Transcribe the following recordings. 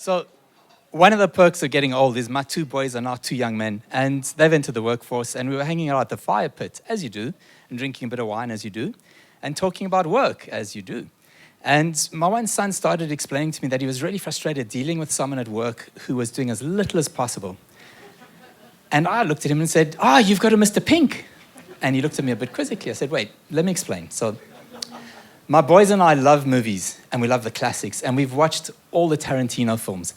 So one of the perks of getting old is my two boys are now two young men, and they've entered the workforce, and we were hanging out at the fire pit, as you do, and drinking a bit of wine, as you do, and talking about work, as you do. And my one son started explaining to me that he was really frustrated dealing with someone at work who was doing as little as possible. And I looked at him and said, you've got a Mr. Pink. And he looked at me a bit quizzically. I said, wait, let me explain. So my boys and I love movies, and we love the classics, and we've watched all the Tarantino films.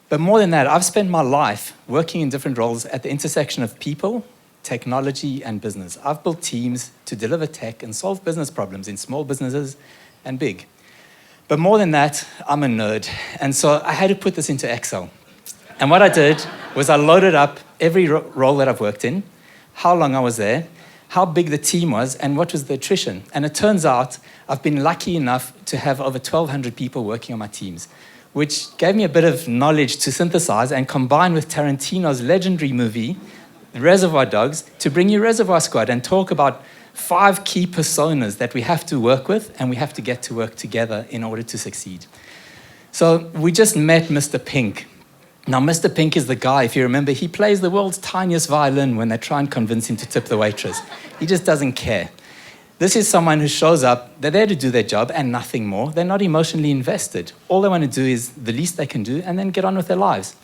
But more than that, I've spent my life working in different roles at the intersection of people, technology, and business. I've built teams to deliver tech and solve business problems in small businesses and big. But more than that, I'm a nerd. And so I had to put this into Excel. And what I did was I loaded up every role that I've worked in, how long I was there, how big the team was, and what was the attrition. And it turns out I've been lucky enough to have over 1,200 people working on my teams, which gave me a bit of knowledge to synthesize and combine with Tarantino's legendary movie, Reservoir Dogs, to bring you Reservoir Squad and talk about 5 key personas that we have to work with and we have to get to work together in order to succeed. So we just met Mr. Pink. Now, Mr. Pink is the guy, if you remember, he plays the world's tiniest violin when they try and convince him to tip the waitress. He just doesn't care. This is someone who shows up, they're there to do their job and nothing more. They're not emotionally invested. All they want to do is the least they can do and then get on with their lives.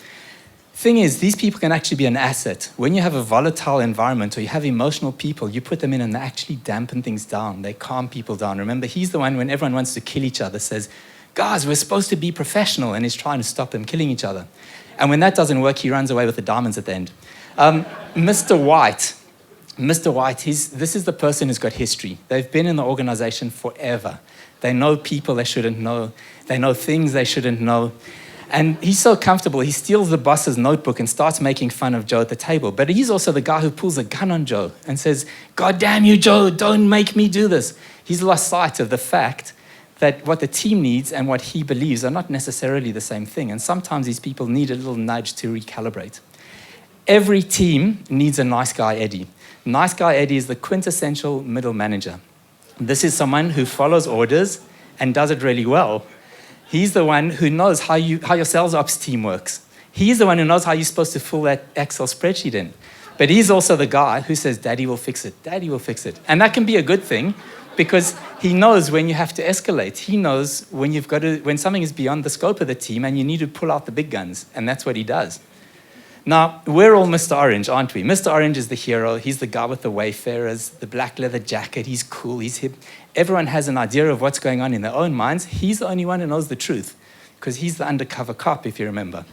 Thing is, these people can actually be an asset. When you have a volatile environment or you have emotional people, you put them in and they actually dampen things down. They calm people down. Remember, he's the one when everyone wants to kill each other says, guys, we're supposed to be professional, and he's trying to stop them killing each other. And when that doesn't work, he runs away with the diamonds at the end. Mr. White, this is the person who's got history. They've been in the organization forever. They know people they shouldn't know. They know things they shouldn't know. And he's so comfortable, he steals the boss's notebook and starts making fun of Joe at the table. But he's also the guy who pulls a gun on Joe and says, God damn you, Joe, don't make me do this. He's lost sight of the fact that what the team needs and what he believes are not necessarily the same thing. And sometimes these people need a little nudge to recalibrate. Every team needs a nice guy Eddie. Nice guy Eddie is the quintessential middle manager. This is someone who follows orders and does it really well. He's the one who knows how your sales ops team works. He's the one who knows how you're supposed to fill that Excel spreadsheet in. But he's also the guy who says, Daddy will fix it. Daddy will fix it. And that can be a good thing because he knows when you have to escalate. He knows when something is beyond the scope of the team and you need to pull out the big guns. And that's what he does. Now, we're all Mr. Orange, aren't we? Mr. Orange is the hero. He's the guy with the wayfarers, the black leather jacket. He's cool, he's hip. Everyone has an idea of what's going on in their own minds. He's the only one who knows the truth because he's the undercover cop, if you remember.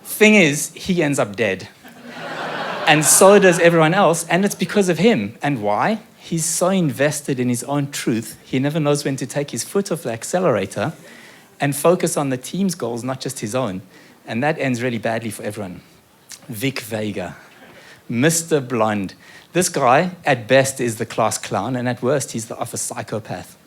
Thing is, he ends up dead. And so does everyone else, and it's because of him. And why? He's so invested in his own truth, he never knows when to take his foot off the accelerator and focus on the team's goals, not just his own. And that ends really badly for everyone. Vic Vega, Mr. Blonde. This guy, at best, is the class clown, and at worst, he's the office psychopath.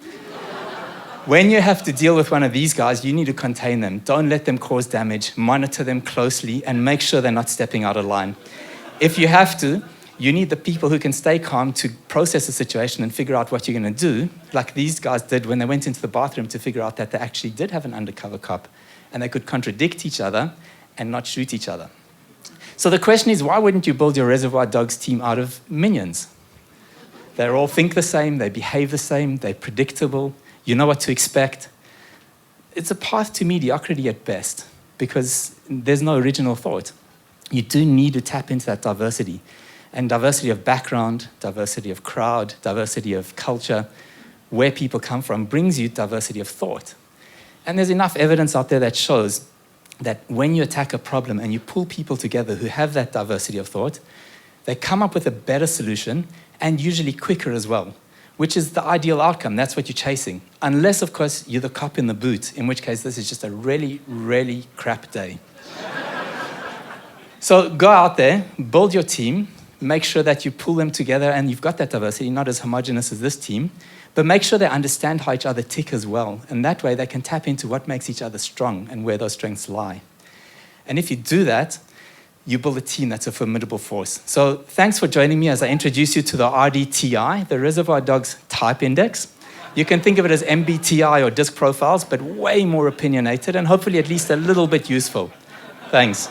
When you have to deal with one of these guys, you need to contain them. Don't let them cause damage. Monitor them closely and make sure they're not stepping out of line. If you have to, you need the people who can stay calm to process the situation and figure out what you're going to do, like these guys did when they went into the bathroom to figure out that they actually did have an undercover cop, and they could contradict each other and not shoot each other. So the question is, why wouldn't you build your Reservoir Dogs team out of minions? They all think the same, they behave the same, they're predictable, you know what to expect. It's a path to mediocrity at best because there's no original thought. You do need to tap into that diversity. And diversity of background, diversity of crowd, diversity of culture, where people come from brings you diversity of thought. And there's enough evidence out there that shows that when you attack a problem and you pull people together who have that diversity of thought, they come up with a better solution and usually quicker as well, which is the ideal outcome. That's what you're chasing. Unless, of course, you're the cop in the boot, in which case this is just a really, really crap day. So go out there, build your team, make sure that you pull them together and you've got that diversity, not as homogenous as this team, but make sure they understand how each other tick as well. And that way they can tap into what makes each other strong and where those strengths lie. And if you do that, you build a team that's a formidable force. So thanks for joining me as I introduce you to the RDTI, the Reservoir Dogs Type Index. You can think of it as MBTI or disc profiles, but way more opinionated and hopefully at least a little bit useful. Thanks.